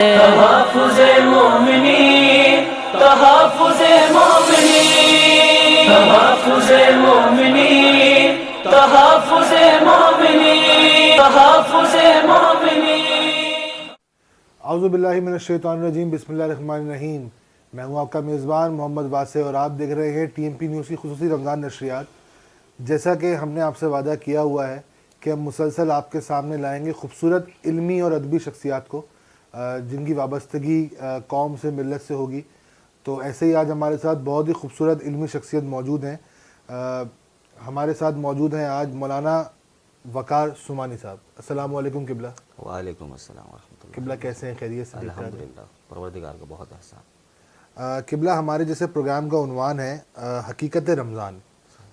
تحفظ مومنین، تحفظ مومنین، تحفظ مومنین، تحفظ مومنین، تحفظ مومنین۔ اعوذ باللہ من الشیطان الرجیم، بسم اللہ الرحمن الرحیم۔ میں ہوں آپ کا میزبان محمد واسع اور آپ دیکھ رہے ہیں ٹی ایم پی نیوز کی خصوصی رمضان نشریات۔ جیسا کہ ہم نے آپ سے وعدہ کیا ہوا ہے کہ ہم مسلسل آپ کے سامنے لائیں گے خوبصورت علمی اور ادبی شخصیات کو جن کی وابستگی قوم سے، ملت سے ہوگی۔ تو ایسے ہی آج ہمارے ساتھ بہت ہی خوبصورت علمی شخصیت موجود ہیں۔ ہمارے ساتھ موجود ہیں آج مولانا وقار سمانی صاحب۔ السلام علیکم قبلہ۔ وعلیکم السلام ورحمۃ اللہ۔ قبلہ کیسے ہیں؟ خیریت سے؟ الحمدللہ، پروردگار کا بہت احسان۔ قبلہ، ہمارے جیسے پروگرام کا عنوان ہے حقیقت رمضان،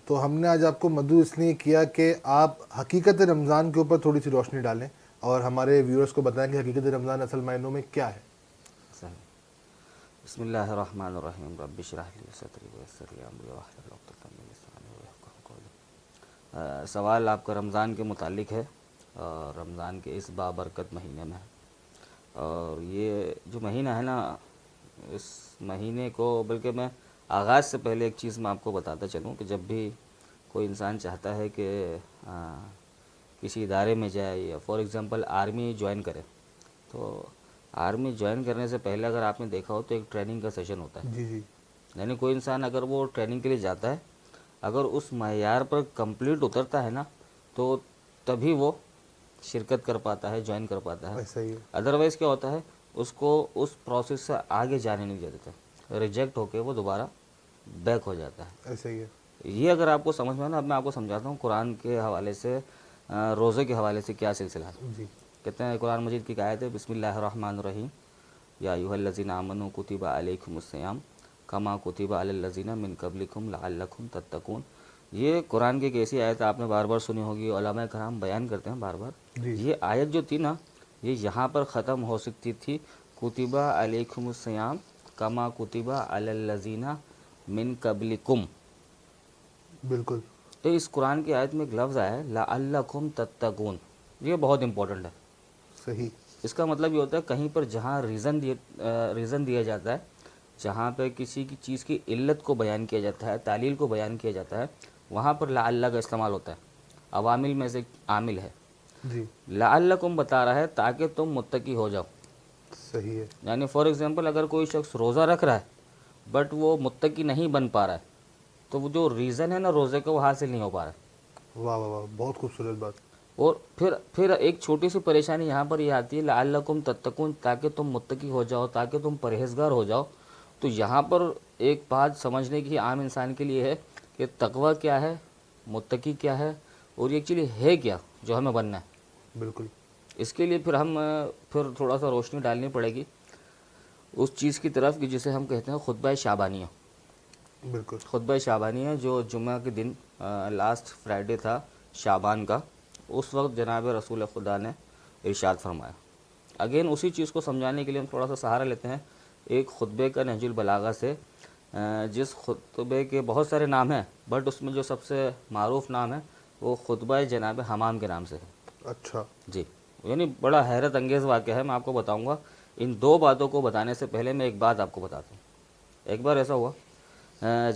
تو ہم نے آج آپ کو مدعو اس لیے کیا کہ آپ حقیقت رمضان کے اوپر تھوڑی سی روشنی ڈالیں اور ہمارے ویورز کو بتائیں کہ حقیقت رمضان اصل معنوں میں کیا ہے۔ صحیح۔ بسم اللہ الرحمن الرحیم، رب اشرح لی صدری ویسر لی امری واحلل عقدۃ من لسانی یفقهوا قولی۔ سوال آپ کا رمضان کے متعلق ہے، اور رمضان کے اس بابرکت مہینے میں، اور یہ جو مہینہ ہے نا، اس مہینے کو، بلکہ میں آغاز سے پہلے ایک چیز میں آپ کو بتاتا چلوں کہ جب بھی کوئی انسان چاہتا ہے کہ کسی ادارے میں جائے یا فار ایگزامپل آرمی جوائن کرے، تو آرمی جوائن کرنے سے پہلے اگر آپ نے دیکھا ہو تو ایک ٹریننگ کا سیشن ہوتا ہے۔ جی، یعنی کوئی انسان اگر وہ ٹریننگ کے لیے جاتا ہے، اگر اس معیار پر کمپلیٹ اترتا ہے نا، تو تبھی وہ شرکت کر پاتا ہے، جوائن کر پاتا ہے۔ ایسا ہی ہے۔ ادروائز کیا ہوتا ہے، اس کو اس پروسیس سے آگے جانے نہیں دیتے، ریجیکٹ ہو کے وہ دوبارہ بیک ہو جاتا ہے۔ ایسا ہی ہے۔ یہ اگر آپ کو سمجھ میں آنا، اب میں آپ کو سمجھاتا ہوں قرآن کے حوالے سے، روزے کے حوالے سے کیا سلسلہ ہے۔ جی، کہتے ہیں قرآن مجید کی آیت ہے، بسم اللہ الرحمن الرحیم، یا ایھا الذین آمنوا کتب علیکم الصیام کما کتب علی الذین من قبلکم لعلکم تتقون۔ یہ قرآن کی ایک ایسی آیت آپ نے بار بار سنی ہوگی، علماء کرام بیان کرتے ہیں بار بار۔ جی، یہ آیت جو تھی نا، یہ یہاں پر ختم ہو سکتی تھی، کتب علیکم الصیام کما کتب علی الذین من قبلکم۔ بالکل تو اس قرآن کی آیت میں ایک لفظ آیا ہے لعلکم تتقون، یہ بہت امپورٹنٹ ہے۔ صحیح۔ اس کا مطلب یہ ہوتا ہے کہیں پر جہاں ریزن دیا جاتا ہے، جہاں پہ کسی کی چیز کی علت کو بیان کیا جاتا ہے، تعلیل کو بیان کیا جاتا ہے، وہاں پر لعل کا استعمال ہوتا ہے۔ عوامل میں سے ایک عامل ہے۔ جی، لعلکم بتا رہا ہے تاکہ تم متقی ہو جاؤ۔ صحیح ہے۔ یعنی فار ایگزامپل اگر کوئی شخص روزہ رکھ رہا ہے بٹ وہ متقی نہیں بن پا رہا ہے، تو وہ جو ریزن ہے نا روزے کا، وہ حاصل نہیں ہو پا رہا ہے۔ واہ واہ واہ، بہت خوبصورت بات۔ اور پھر ایک چھوٹی سی پریشانی یہاں پر یہ آتی ہے لعلکم تتقون، تاکہ تم متقی ہو جاؤ، تاکہ تم پرہیزگار ہو جاؤ۔ تو یہاں پر ایک بات سمجھنے کی عام انسان کے لیے ہے کہ تقوی کیا ہے، متقی کیا ہے، اور یہ ایکچولی ہے کیا جو ہمیں بننا ہے۔ بالکل اس کے لیے پھر تھوڑا سا روشنی ڈالنی پڑے گی اس چیز کی طرف کہ جسے ہم کہتے ہیں خطبہ شعبانیہ۔ بالکل۔ خطبہ شعبانیہ جو جمعہ کے دن لاسٹ فرائیڈے تھا شعبان کا، اس وقت جناب رسول خدا نے ارشاد فرمایا۔ اگین اسی چیز کو سمجھانے کے لیے ہم تھوڑا سا سہارا لیتے ہیں ایک خطبے کا نہج البلاغہ سے، جس خطبے کے بہت سارے نام ہیں بٹ اس میں جو سب سے معروف نام ہے وہ خطبہ جناب حمام کے نام سے ہے۔ اچھا۔ جی، یعنی بڑا حیرت انگیز واقعہ ہے، میں آپ کو بتاؤں گا۔ ان دو باتوں کو بتانے سے پہلے میں ایک بات آپ کو بتاتا ہوں۔ ایک بار ایسا ہوا،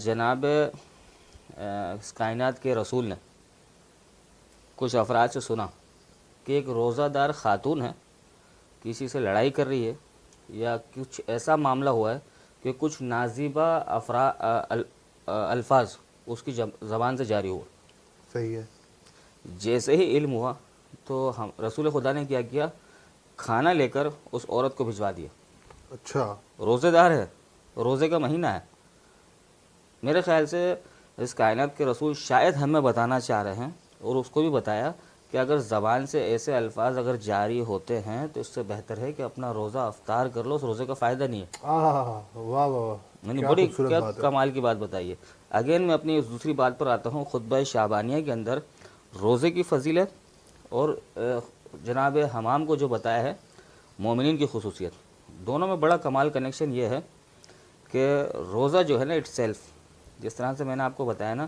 جناب کائنات کے رسول نے کچھ افراد سے سنا کہ ایک روزہ دار خاتون ہے، کسی سے لڑائی کر رہی ہے، یا کچھ ایسا معاملہ ہوا ہے کہ کچھ نازیبہ الفاظ اس کی زبان سے جاری ہوا۔ صحیح ہے۔ جیسے ہی علم ہوا تو رسول خدا نے کیا کیا، کھانا لے کر اس عورت کو بھجوا دیا۔ اچھا۔ روزے دار ہے، روزے کا مہینہ ہے۔ میرے خیال سے اس کائنات کے رسول شاید ہمیں بتانا چاہ رہے ہیں، اور اس کو بھی بتایا کہ اگر زبان سے ایسے الفاظ اگر جاری ہوتے ہیں تو اس سے بہتر ہے کہ اپنا روزہ افطار کر لو، اس روزے کا فائدہ نہیں ہے۔ واہ واہ، یعنی کیا بڑی خوبصورت بات ہے۔ کمال کی بات بتائیے۔ اگین میں اپنی دوسری بات پر آتا ہوں، خطبہ شعبانیہ کے اندر روزے کی فضیلت اور جناب حمام کو جو بتایا ہے مومنین کی خصوصیت، دونوں میں بڑا کمال کنیکشن یہ ہے کہ روزہ جو ہے نا اٹ سیلف، جس طرح سے میں نے آپ کو بتایا نا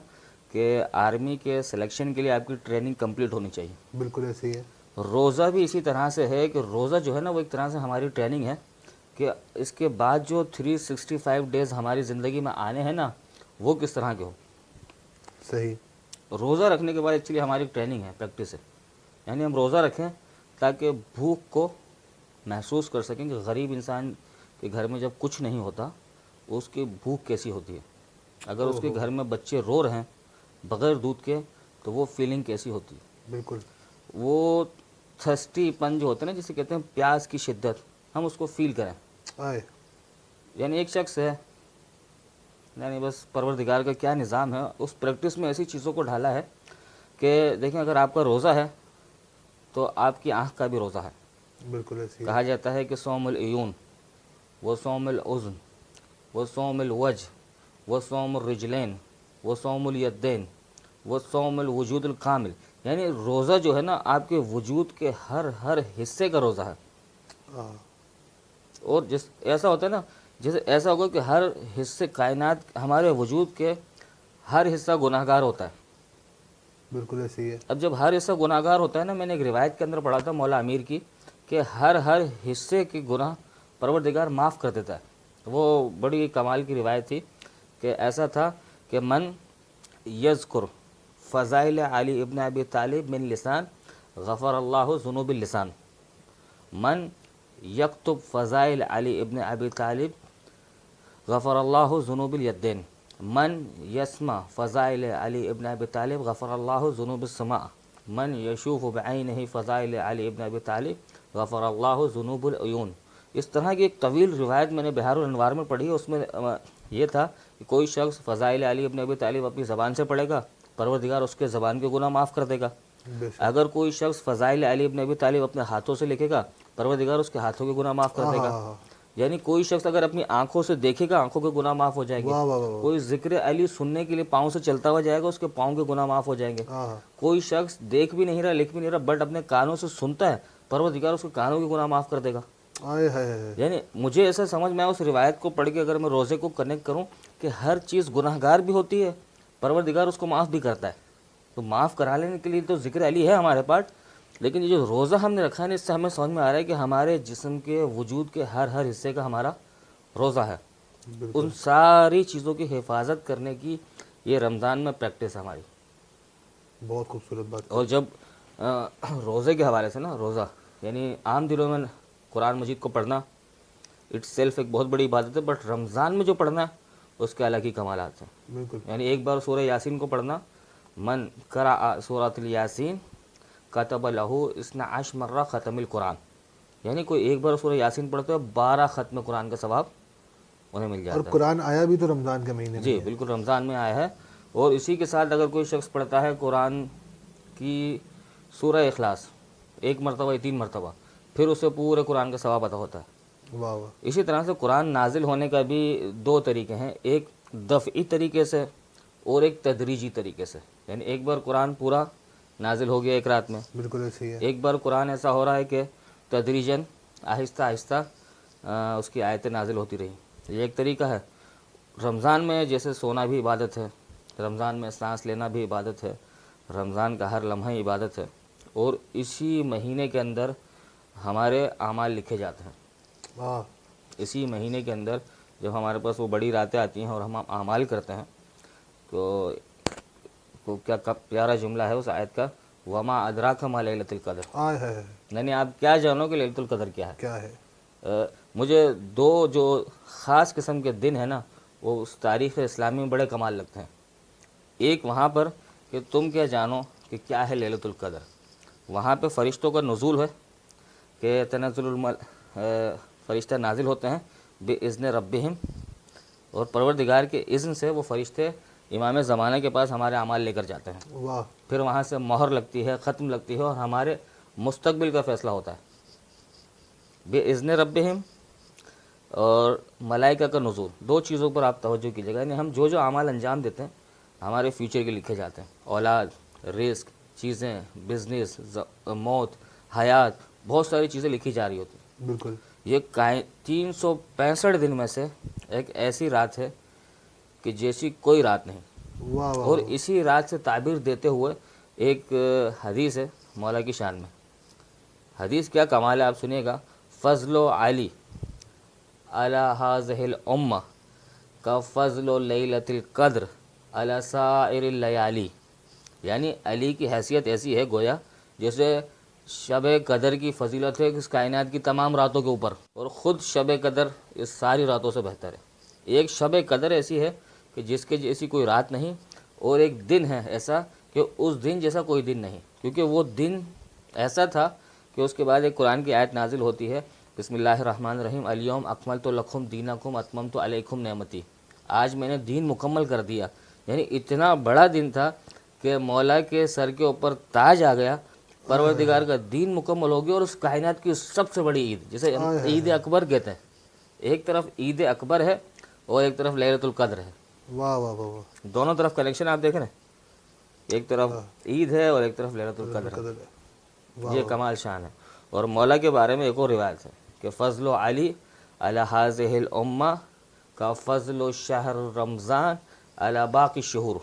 کہ آرمی کے سلیکشن کے لیے آپ کی ٹریننگ کمپلیٹ ہونی چاہیے، بالکل ایسے ہی ہے۔ روزہ بھی اسی طرح سے ہے کہ روزہ جو ہے نا وہ ایک طرح سے ہماری ٹریننگ ہے کہ اس کے بعد جو 365 ڈیز ہماری زندگی میں آنے ہیں نا وہ کس طرح کے ہو. صحیح. روزہ رکھنے کے بعد ایکچولی ہماری ٹریننگ ہے، پریکٹس ہے، یعنی ہم روزہ رکھیں تاکہ بھوک کو محسوس کر سکیں کہ غریب انسان کے گھر میں جب کچھ نہیں ہوتا اس کی بھوک کیسی ہوتی ہے. اگر اس کے گھر میں بچے رو رہے ہیں بغیر دودھ کے تو وہ فیلنگ کیسی ہوتی ہے. بالکل. وہ تھرسٹی پن جو ہوتا ہے نا، جسے کہتے ہیں پیاس کی شدت، ہم اس کو فیل کریں. آئے. یعنی ایک شخص ہے، یعنی بس پروردگار کا کیا نظام ہے، اس پریکٹس میں ایسی چیزوں کو ڈھالا ہے کہ دیکھیں اگر آپ کا روزہ ہے تو آپ کی آنکھ کا بھی روزہ ہے. بالکل ایسی کہا جاتا ہے کہ صوم العیون وہ صوم الاذن وہ صوم الوجه وہ صوم الرجلین وہ صوم الیدین وہ صوم الوجود الکامل. یعنی روزہ جو ہے نا آپ کے وجود کے ہر حصے کا روزہ ہے. اور جس ایسا ہوتا ہے نا، جیسے ایسا ہوگا کہ ہر حصے کائنات ہمارے وجود کے ہر حصہ گناہ گار ہوتا ہے. بالکل ایسی ہے. اب جب ہر حصہ گناہ گار ہوتا ہے نا، میں نے ایک روایت کے اندر پڑھا تھا مولا امیر کی کہ ہر حصے کے گناہ پروردگار معاف کر دیتا ہے. وہ بڑی کمال کی روایت تھی کہ ایسا تھا کہ من یذکر فضائل علی ابن ابی طالب من لسان غفر اللہ ذنوب اللسان. من یکتب فضائل علی ابن ابی طالب غفر اللہ ذنوب الیدین. من یسمع فضائل علی ابن ابی طالب غفر اللہ ذنوب السماء. من یشوف بعینہ فضائل علی ابن ابی طالب غفر اللہ ذنوب العیون. اس طرح کی ایک طویل روایت میں نے بہار الانوار میں پڑھی. اس میں یہ تھا کہ کوئی شخص فضائل علی ابن ابی طالب اپنی زبان سے پڑھے گا، پروردگار اس کے زبان کے گناہ معاف کر دے گا. اگر کوئی شخص فضائل علی ابن ابی طالب اپنے ہاتھوں سے لکھے گا، پروردگار اس کے ہاتھوں کے گناہ معاف کر دے گا. یعنی کوئی شخص اگر اپنی آنکھوں سے دیکھے گا، آنکھوں کے گناہ معاف ہو جائیں گے. کوئی ذکر علی سننے کے لیے پاؤں سے چلتا ہوا جائے گا، اس کے پاؤں کے گناہ معاف ہو جائیں گے. کوئی شخص دیکھ بھی نہیں رہا، لکھ بھی نہیں رہا، بٹ اپنے کانوں سے سنتا ہے، پروردگار اس کے کانوں کے گناہ معاف کر دے گا. یعنی مجھے ایسا سمجھ میں اس روایت کو پڑھ کے اگر میں روزے کو کنیکٹ کروں کہ ہر چیز گناہ گار بھی ہوتی ہے، پروردگار اس کو معاف بھی کرتا ہے. تو معاف کرا لینے کے لیے تو ذکر علی ہے ہمارے پاس، لیکن یہ جو روزہ ہم نے رکھا ہے نا، اس سے ہمیں سمجھ میں آ رہا ہے کہ ہمارے جسم کے وجود کے ہر حصے کا ہمارا روزہ ہے. ان ساری چیزوں کی حفاظت کرنے کی یہ رمضان میں پریکٹس ہے ہماری. بہت خوبصورت بات. اور جب روزے کے حوالے سے نا، روزہ یعنی عام دنوں میں قرآن مجید کو پڑھنا اٹس سیلف ایک بہت بڑی عبادت ہے، بٹ رمضان میں جو پڑھنا ہے اس کے الگ ہی کمالات ہیں. بالکل. یعنی ایک بار سورہ یاسین کو پڑھنا، من قرأ سورۃ الیاسین کتب لہ 12 مرہ ختم القرآن. یعنی کوئی ایک بار سورہ یاسین پڑھتے ہے 12 ختم قرآن کا ثواب انہیں مل جاتا ہے. اور قرآن آیا بھی تو رمضان کے مہینے میں. جی بالکل رمضان میں آیا ہے. اور اسی کے ساتھ اگر کوئی شخص پڑھتا ہے قرآن کی سورہ اخلاص 1 مرتبہ یا 3 مرتبہ، پھر اسے پورے قرآن کا ثواب عطا ہوتا ہے. واہ واہ. اسی طرح سے قرآن نازل ہونے کا بھی 2 طریقے ہیں، ایک دفعی طریقے سے اور ایک تدریجی طریقے سے. یعنی ایک بار قرآن پورا نازل ہو گیا ایک رات میں. بالکل ایسی ہے. ایک بار قرآن ایسا ہو رہا ہے کہ تدریجاً آہستہ آہستہ اس کی آیتیں نازل ہوتی رہی. یہ ایک طریقہ ہے. رمضان میں جیسے سونا بھی عبادت ہے، رمضان میں سانس لینا بھی عبادت ہے، رمضان کا ہر لمحہ عبادت ہے. اور اسی مہینے کے اندر ہمارے اعمال لکھے جاتے ہیں. اسی مہینے کے اندر جب ہمارے پاس وہ بڑی راتیں آتی ہیں اور ہم اعمال کرتے ہیں تو کیا پیارا جملہ ہے اس آیت کا، وما ادراک ما لیلۃ القدر. یعنی آپ کیا جانو کہ لیلۃ القدر کیا ہے. مجھے 2 جو خاص قسم کے دن ہیں نا، وہ اس تاریخ اسلامی میں بڑے کمال لگتے ہیں. ایک وہاں پر کہ تم کیا جانو کہ کیا ہے لیلۃ القدر. وہاں پہ فرشتوں کا نزول ہے کہ تنزل فرشتہ نازل ہوتے ہیں بِإِذْنِ رَبِّهِمْ، اور پروردگار کے اذن سے وہ فرشتے امام زمانہ کے پاس ہمارے اعمال لے کر جاتے ہیں. پھر وہاں سے مہر لگتی ہے، ختم لگتی ہے، اور ہمارے مستقبل کا فیصلہ ہوتا ہے. بِإِذْنِ رَبِّهِمْ اور ملائکہ کا نزول، 2 چیزوں پر آپ توجہ کیجیے گا. یعنی ہم جو اعمال انجام دیتے ہیں ہمارے فیوچر کے لکھے جاتے ہیں. اولاد، رزق، چیزیں، بزنس، موت، حیات، بہت ساری چیزیں لکھی جا رہی ہوتی ہیں. بالکل. یہ 365 دن میں سے ایک ایسی رات ہے کہ جیسی کوئی رات نہیں. اور اسی رات سے تعبیر دیتے ہوئے ایک حدیث ہے مولا کی شان میں. حدیث کیا کمال ہے آپ سنیے گا. فضل و علی علی هذه الامہ کا فضل و لیلۃ القدر علی سائر اللیالی، یعنی علی کی حیثیت ایسی ہے گویا جیسے شب قدر کی فضیلت ہے اس کائنات کی تمام راتوں کے اوپر، اور خود شب قدر اس ساری راتوں سے بہتر ہے۔ ایک شب قدر ایسی ہے کہ جس کے جیسی کوئی رات نہیں، اور ایک دن ہے ایسا کہ اس دن جیسا کوئی دن نہیں، کیونکہ وہ دن ایسا تھا کہ اس کے بعد ایک قرآن کی آیت نازل ہوتی ہے، بسم اللہ الرحمن الرحیم، الیوم اکملت لکم دینکم اتممت علیکم نعمتی، آج میں نے دین مکمل کر دیا۔ یعنی اتنا بڑا دن تھا کہ مولا کے سر کے اوپر تاج آ گیا، پروردگار کا دین مکمل ہو گیا، اور اس کائنات کی سب سے بڑی عید جسے ہم عید اکبر کہتے ہیں، ایک طرف عید اکبر ہے اور ایک طرف لیلۃ القدر ہے۔ واہ واہ واہ واہ، دونوں طرف کنیکشن آپ دیکھ رہے ہیں، ایک طرف عید ہے اور ایک طرف لیلۃ القدر ہے۔ یہ کمال شان ہے۔ اور مولا کے بارے میں ایک اور روایت ہے کہ فضل و علی علی هذه الامہ کا فضل و شہر رمضان علی باقی الشہور،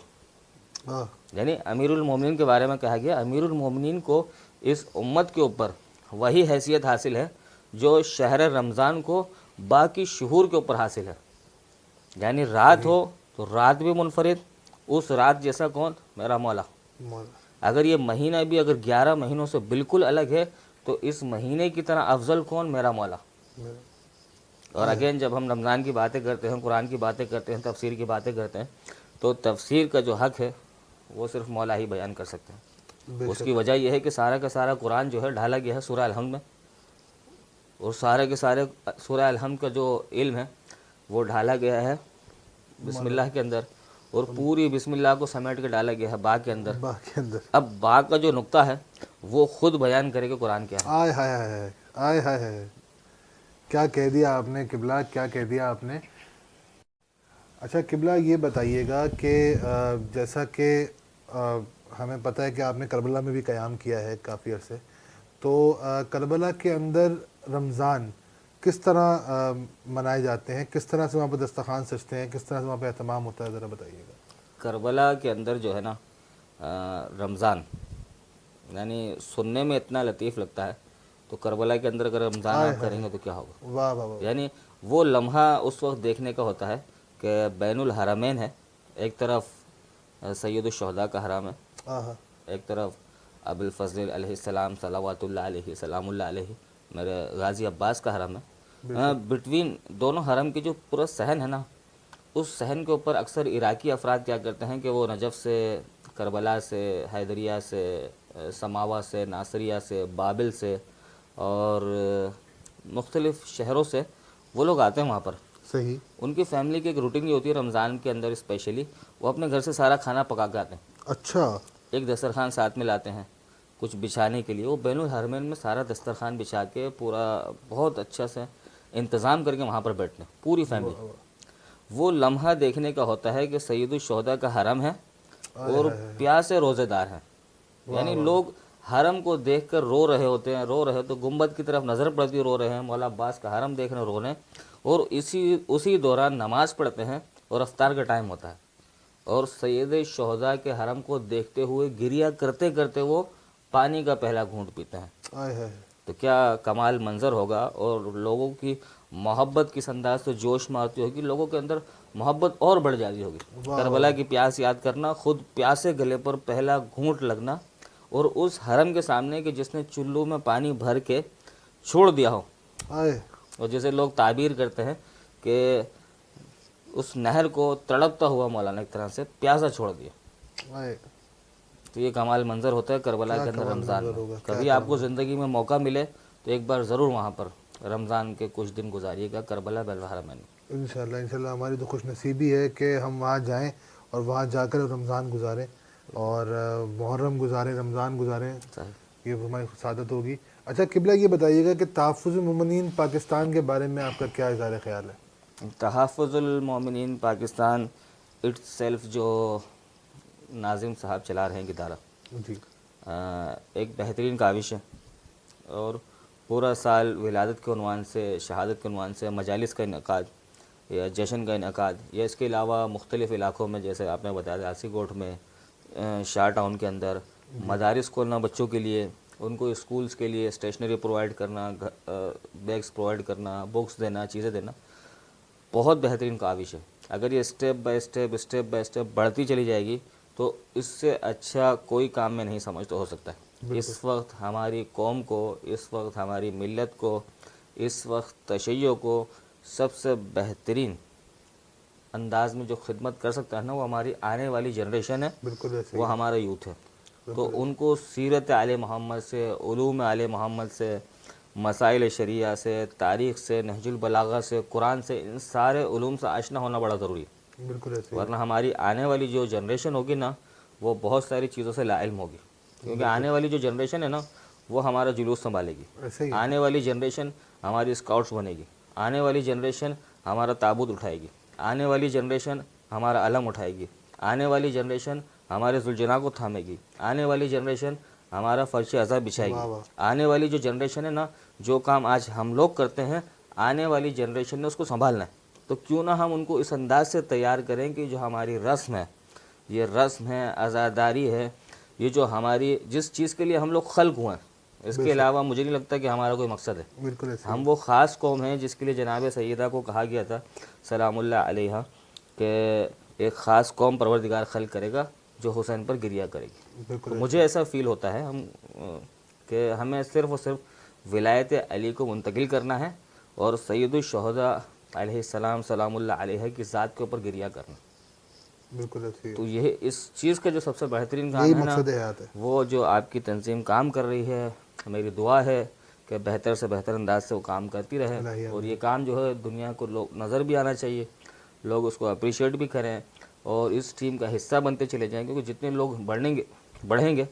یعنی امیر المومنین کے بارے میں کہا گیا امیر المومنین کو اس امت کے اوپر وہی حیثیت حاصل ہے جو شہر رمضان کو باقی شہور کے اوپر حاصل ہے۔ یعنی رات ہو تو رات بھی منفرد، اس رات جیسا کون؟ میرا مولا۔ اگر یہ مہینہ بھی اگر 11 مہینوں سے بالکل الگ ہے تو اس مہینے کی طرح افضل کون؟ میرا مولا۔ اور اگین جب ہم رمضان کی باتیں کرتے ہیں، قرآن کی باتیں کرتے ہیں، تفسیر کی باتیں کرتے ہیں، تو تفسیر کا جو حق ہے وہ صرف مولا ہی بیان کر سکتے ہیں۔ اس کی وجہ یہ ہے کہ سارا کا سارا قرآن جو ہے ڈھالا گیا ہے سورہ الحمد میں، اور سارے کے سارے سورہ الحمد کا جو علم ہے وہ ڈھالا گیا ہے بسم اللہ کے اندر، اور پوری بسم اللہ کو سمیٹ کے ڈالا گیا ہے با کے اندر۔ اب با کا جو نقطہ ہے وہ خود بیان کرے کہ قرآن کیا ہے۔ آئے ہائے ہائے آئے ہائے ہائے، کیا کہہ دیا آپ نے قبلہ، کیا کہہ دیا آپ نے۔ اچھا قبلہ یہ بتائیے گا کہ جیسا کہ ہمیں پتہ ہے کہ آپ نے کربلا میں بھی قیام کیا ہے کافی عرصے، تو کربلا کے اندر رمضان کس طرح منائے جاتے ہیں، کس طرح سے وہاں پہ دسترخوان سجتے ہیں، کس طرح سے وہاں پہ اہتمام ہوتا ہے، ذرا بتائیے گا۔ کربلا کے اندر جو ہے نا رمضان یعنی سننے میں اتنا لطیف لگتا ہے، تو کربلا کے اندر اگر رمضان آپ کریں گے تو کیا ہوگا۔ واہ واہ واہ، یعنی وہ لمحہ اس وقت دیکھنے کا ہوتا ہے کہ بین الحرمین ہے، ایک طرف سید الشہداء کا حرم ہے، آہا، ایک طرف ابو الفضل علیہ السلام صلوات اللہ علیہ سلام اللہ علیہ میرے غازی عباس کا حرم ہے۔ بٹوین دونوں حرم کی جو پورا صحن ہے نا، اس صحن کے اوپر اکثر عراقی افراد کیا کرتے ہیں کہ وہ نجف سے، کربلا سے، حیدریہ سے، سماوا سے، ناصریہ سے، بابل سے اور مختلف شہروں سے وہ لوگ آتے ہیں وہاں پر۔ صحیح، ان کی فیملی کی ایک روٹین یہ ہوتی ہے رمضان کے اندر اسپیشلی وہ اپنے گھر سے سارا کھانا پکا کے آتے ہیں، اچھا، ایک دسترخوان ساتھ میں لاتے ہیں کچھ بچھانے کے لیے، وہ بین الحرمین میں سارا دسترخوان بچھا کے پورا بہت اچھا سے انتظام کر کے وہاں پر بیٹھتے ہیں پوری فیملی۔ وہ لمحہ دیکھنے کا ہوتا ہے کہ سید الشہداء کا حرم ہے اور پیاسے روزے دار ہیں، یعنی لوگ حرم کو دیکھ کر رو رہے ہوتے ہیں، رو رہے تو گنبد کی طرف نظر پڑتی ہے، رو رہے ہیں، مولا عباس کا حرم دیکھ رہے ہیں، رو رہے ہیں، اور اسی دوران نماز پڑھتے ہیں اور افطار کا ٹائم ہوتا ہے، اور سید الشہداء کے حرم کو دیکھتے ہوئے گریہ کرتے کرتے وہ پانی کا پہلا گھونٹ پیتے ہیں۔ آئے ہائے، تو کیا کمال منظر ہوگا، اور لوگوں کی محبت کس انداز سے جوش مارتی ہوگی، لوگوں کے اندر محبت اور بڑھ جاتی ہوگی۔ کربلا کی پیاس یاد کرنا، خود پیاسے گلے پر پہلا گھونٹ لگنا، اور اس حرم کے سامنے کہ جس نے چلو میں پانی بھر کے چھوڑ دیا ہو، آئے، اور جیسے لوگ تعبیر کرتے ہیں کہ اس نہر کو تڑپتا ہوا مولانا ایک طرح سے پیاسا چھوڑ دیا۔ آئے، تو یہ کمال منظر ہوتا ہے کربلا کے اندر رمضان میں۔ کبھی آپ کو زندگی میں موقع ملے تو ایک بار ضرور وہاں پر رمضان کے کچھ دن گزاریے گا کربلا بین الحرمین میں۔ انشاءاللہ ہماری تو خوش نصیبی ہے کہ ہم وہاں جائیں اور وہاں جا کر رمضان گزاریں اور محرم گزاریں، رمضان گزاریں، یہ ہماری سعادت ہوگی۔ اچھا قبلہ یہ بتائیے گا کہ تحفظ المومنین پاکستان کے بارے میں آپ کا کیا اظہار خیال ہے؟ تحفظ المومنین پاکستان اٹ سیلف جو ناظم صاحب چلا رہے ہیں ادارہ، جی، ایک بہترین کاوش ہے، اور پورا سال ولادت کے عنوان سے، شہادت کے عنوان سے مجالس کا انعقاد یا جشن کا انعقاد، یا اس کے علاوہ مختلف علاقوں میں جیسے آپ نے بتایا راسی کوٹ میں، شاہ ٹاؤن کے اندر مدارس کھولنا بچوں کے لیے، ان کو اسکولز کے لیے اسٹیشنری پرووائڈ کرنا، بیگز پرووائڈ کرنا، بکس دینا، چیزیں دینا، بہت بہترین کاوش ہے. اگر یہ اسٹیپ بائی اسٹیپ بڑھتی چلی جائے گی تو اس سے اچھا کوئی کام میں نہیں سمجھ تو ہو سکتا ہے. اس وقت ہماری قوم کو، اس وقت ہماری ملت کو، اس وقت تشیع کو سب سے بہترین انداز میں جو خدمت کر سکتا ہے نا، وہ ہماری آنے والی جنریشن ہے، بالکل ایسے وہ ہمارا یوتھ ہے. تو ان کو سیرت آل محمد سے، علوم آل محمد سے، مسائل شریعہ سے، تاریخ سے، نہج البلاغہ سے، قرآن سے، ان سارے علوم سے آشنا ہونا بڑا ضروری ہے. بالکل ایسے ورنہ ہماری آنے والی جو جنریشن ہوگی نا، وہ بہت ساری چیزوں سے لا علم ہوگی. کیونکہ آنے والی جو جنریشن ہے نا، وہ ہمارا جلوس سنبھالے گی. ایسے ہی آنے والی جنریشن ہماری اسکاؤٹس بنے گی. آنے والی جنریشن ہمارا تابوت اٹھائے گی. آنے والی جنریشن ہمارا علم اٹھائے گی. آنے والی جنریشن ہمارے ذوالجناح کو تھامے گی. آنے والی جنریشن ہمارا فرش ازاں بچھائے گی. آنے والی جو جنریشن ہے نا، جو کام آج ہم لوگ کرتے ہیں، آنے والی جنریشن نے اس کو سنبھالنا ہے. تو کیوں نہ ہم ان کو اس انداز سے تیار کریں کہ جو ہماری رسم ہے، یہ رسم ہے، عزاداری ہے، یہ جو ہماری جس چیز کے لیے ہم لوگ خلق ہوئے ہیں، اس کے علاوہ مجھے نہیں لگتا کہ ہمارا کوئی مقصد ہے. بالکل ایسے ہم وہ خاص قوم ہیں جس کے لیے جناب سیدہ کو کہا گیا تھا سلام اللہ علیہا کہ ایک خاص قوم پروردگار خلق کرے گا جو حسین پر گریہ کرے گی. تو مجھے ایسا فیل ہوتا ہے کہ ہمیں صرف اور صرف ولایت علی کو منتقل کرنا ہے اور سید الشہداء علیہ السلام سلام اللہ علیہ کی ذات کے اوپر گریہ کرنا. بالکل ایسے تو یہ اس چیز کا جو سب سے بہترین یہی کام ہے نا، مقصد حیات ہے. وہ جو آپ کی تنظیم کام کر رہی ہے، میری دعا ہے کہ بہتر سے بہتر انداز سے وہ کام کرتی رہے. اور یہ کام جو ہے دنیا کو لوگ نظر بھی آنا چاہیے، لوگ اس کو اپریشیٹ بھی کریں اور اس ٹیم کا حصہ بنتے چلے جائیں. کیونکہ جتنے لوگ بڑھیں گے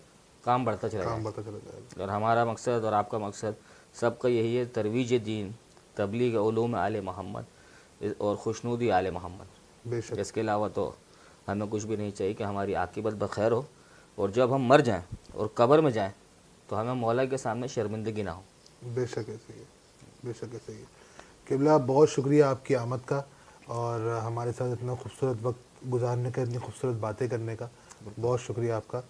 کام بڑھتا چلا جائے. اور ہمارا مقصد اور آپ کا مقصد سب کا یہی ہے، ترویج دین، تبلیغ علوم آل محمد اور خوشنودی آل محمد. بے شک اس کے علاوہ تو ہمیں کچھ بھی نہیں چاہیے کہ ہماری عاقبت بخیر ہو، اور جب ہم مر جائیں اور قبر میں جائیں تو ہمیں مولا کے سامنے شرمندگی نہ ہو. بے شک ایسے ہی ہے. بے شک ایسے ہی ہے. قبلہ بہت شکریہ آپ کی آمد کا اور ہمارے ساتھ اتنا خوبصورت وقت گزارنے کا، اتنی خوبصورت باتیں کرنے کا. بہت شکریہ آپ کا.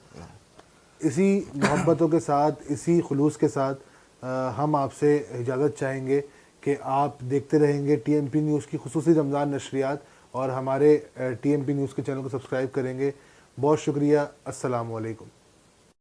اسی محبتوں کے ساتھ، اسی خلوص کے ساتھ ہم آپ سے اجازت چاہیں گے کہ آپ دیکھتے رہیں گے ٹی ایم پی نیوز کی خصوصی رمضان نشریات اور ہمارے ٹی ایم پی نیوز کے چینل کو سبسکرائب کریں گے. بہت شکریہ. السلام علیکم.